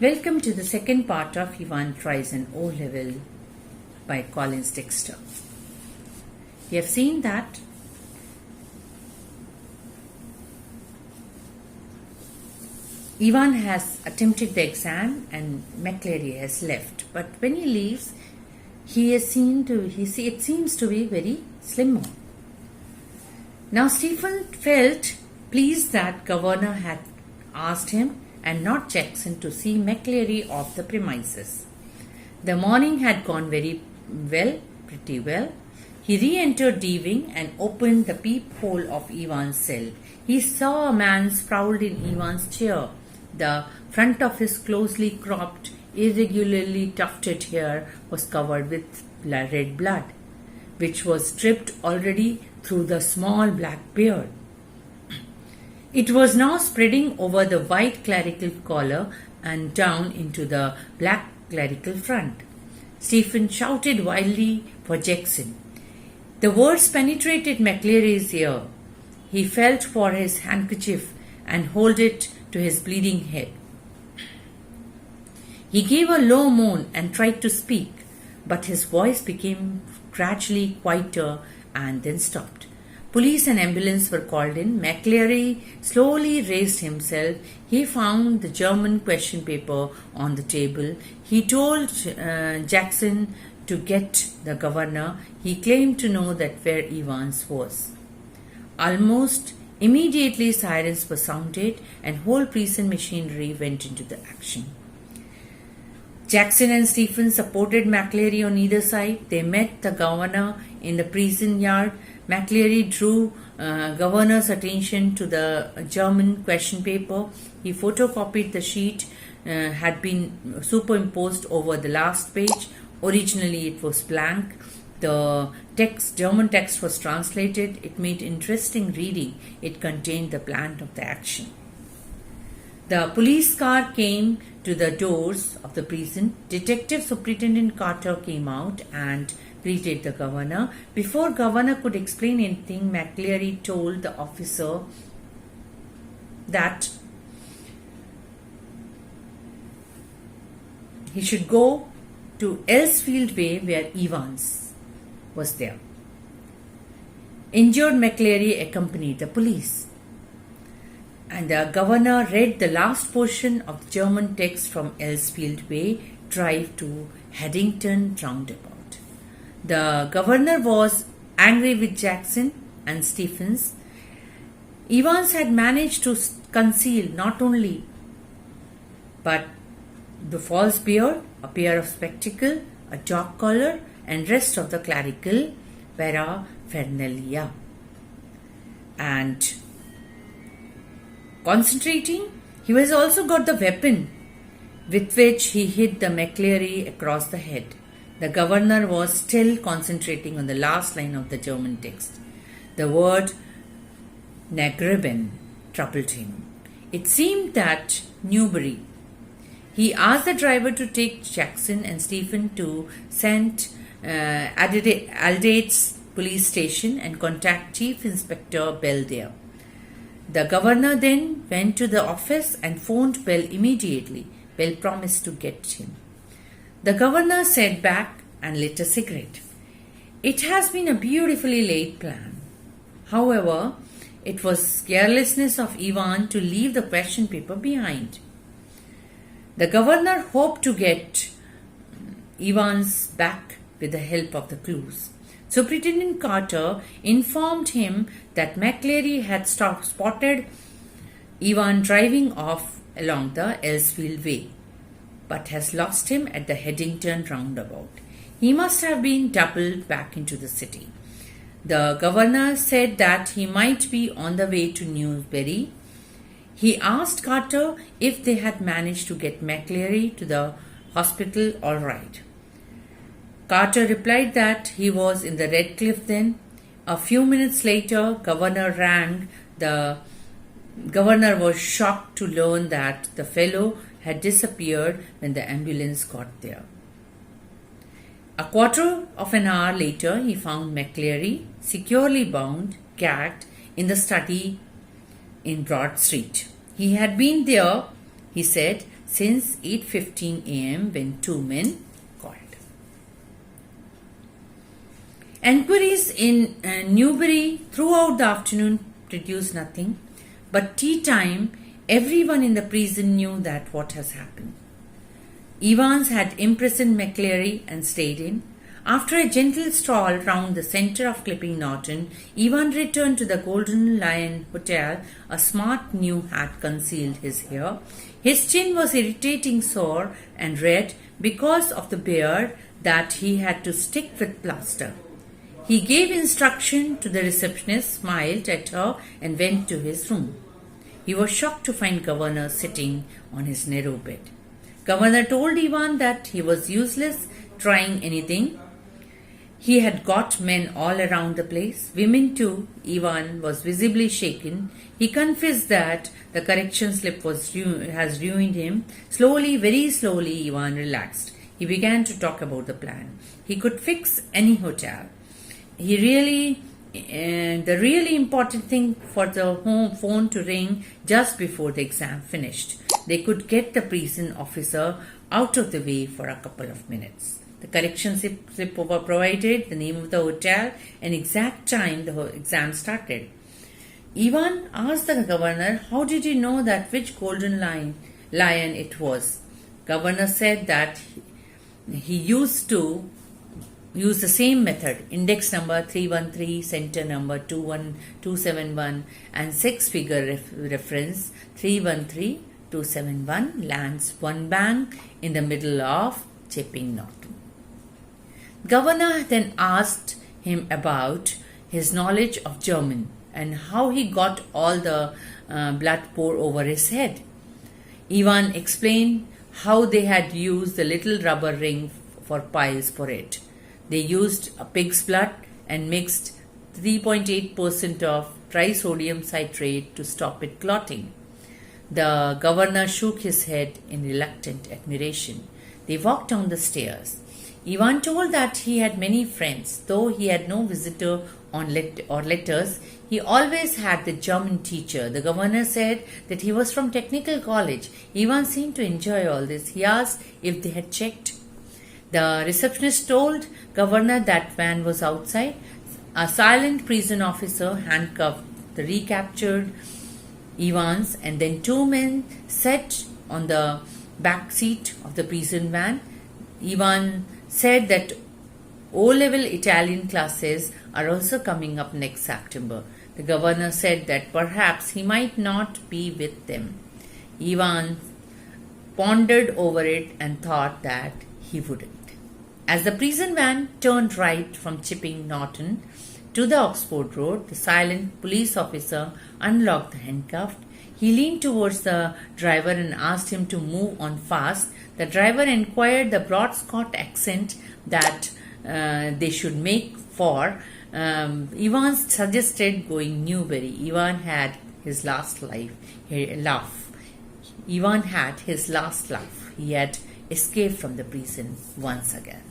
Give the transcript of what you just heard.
Welcome to the second part of Ivan Tries an O-Level by Collins Dexter. We have seen that Ivan has attempted the exam and McCleary has left. But when he leaves, it seems to be very slimmer. Now Stephen felt pleased that Governor had asked him and not Jackson to see McCleary off the premises. The morning had gone pretty well. He re-entered the wing and opened the peephole of Ivan's cell. He saw a man sprawled in Ivan's chair. The front of his closely cropped, irregularly tufted hair was covered with red blood, which was dripped already through the small black beard. It was now spreading over the white clerical collar and down into the black clerical front. Stephen shouted wildly for Jackson. The words penetrated McCleary's ear. He felt for his handkerchief and held it to his bleeding head. He gave a low moan and tried to speak, but his voice became gradually quieter and then stopped. Police and ambulance were called in. McCleary slowly raised himself. He found the German question paper on the table. He told Jackson to get the governor. He claimed to know that where Evans was. Almost immediately sirens were sounded and whole prison machinery went into the action. Jackson and Stephen supported McCleary on either side. They met the governor in the prison yard. McCleary drew governor's attention to the German question paper. He photocopied the sheet had been superimposed over the last page. Originally it was blank. The German text was translated. It made interesting reading. It contained the plan of the action. The police car came to the doors of the prison. Detective Superintendent Carter came out and greeted the governor. Before governor could explain anything, McCleary told the officer that he should go to Elsfield Way where Evans was there. Injured McCleary accompanied the police. And the governor read the last portion of the German text from Elsfield Way, drive to Haddington Roundabout. The governor was angry with Jackson and Stephens. Evans had managed to conceal not only but the false beard, a pair of spectacles, a dog collar, and rest of the clerical paraphernalia. And concentrating, he was also got the weapon with which he hit the McCleary across the head. The governor was still concentrating on the last line of the German text. The word Nagreben troubled him. It seemed that Newbury. He asked the driver to take Jackson and Stephen to St. Aldate's police station and contact Chief Inspector Bell there. The governor then went to the office and phoned Bell immediately. Bell promised to get him. The governor sat back and lit a cigarette. It has been a beautifully laid plan. However, it was carelessness of Ivan to leave the question paper behind. The governor hoped to get Evans back with the help of the clues. Superintendent Carter informed him that McCleary had spotted Ivan driving off along the Elsfield Way, but has lost him at the Haddington Roundabout. He must have been doubled back into the city. The governor said that he might be on the way to Newbury. He asked Carter if they had managed to get McCleary to the hospital all right. Carter replied that he was in the Red Cliff then. A few minutes later, governor rang. The governor was shocked to learn that the fellow had disappeared when the ambulance got there. A quarter of an hour later, he found McCleary securely bound, gagged, in the study in Broad Street. He had been there, he said, since 8:15 a.m. when two men called. Enquiries in Newbury throughout the afternoon produced nothing, but tea time, everyone in the prison knew that what has happened. Evans had imprisoned McCleary and stayed in. After a gentle stroll round the centre of Clipping Norton, Evans returned to the Golden Lion Hotel. A smart new hat concealed his hair. His chin was irritating sore and red because of the beard that he had to stick with plaster. He gave instruction to the receptionist, smiled at her, and went to his room. He was shocked to find Governor sitting on his narrow bed. Governor told Ivan that he was useless trying anything. He had got men all around the place, women too. Ivan was visibly shaken. He confessed that the correction slip has ruined him. Slowly, very slowly, Ivan relaxed. He began to talk about the plan. He could fix any hotel. The really important thing for the home phone to ring just before the exam finished. They could get the prison officer out of the way for a couple of minutes. The correction slip provided the name of the hotel and exact time the exam started. Ivan asked the governor, how did he know that which Golden Lion it was? Governor said that he used to use the same method, index number 313, center number 21271 and six-figure reference 313271 lands one bank in the middle of Chipping Norton. Governor then asked him about his knowledge of German and how he got all the blood poured over his head. Ivan explained how they had used the little rubber ring for piles for it. They used a pig's blood and mixed 3.8% of trisodium citrate to stop it clotting. The governor shook his head in reluctant admiration. They walked down the stairs. Ivan told that he had many friends. Though he had no visitor or letters, he always had the German teacher. The governor said that he was from technical college. Ivan seemed to enjoy all this. He asked if they had checked. The receptionist told governor that van was outside. A silent prison officer handcuffed the recaptured Evans, and then two men sat on the back seat of the prison van. Ivan said that O-level Italian classes are also coming up next September. The governor said that perhaps he might not be with them. Ivan pondered over it and thought that he wouldn't. As the prison van turned right from Chipping Norton to the Oxford Road, the silent police officer unlocked the handcuff. He leaned towards the driver and asked him to move on fast. The driver inquired the broad Scot accent that they should make for. Ivan suggested going Newbury. Ivan had his last laugh. He had escaped from the prison once again.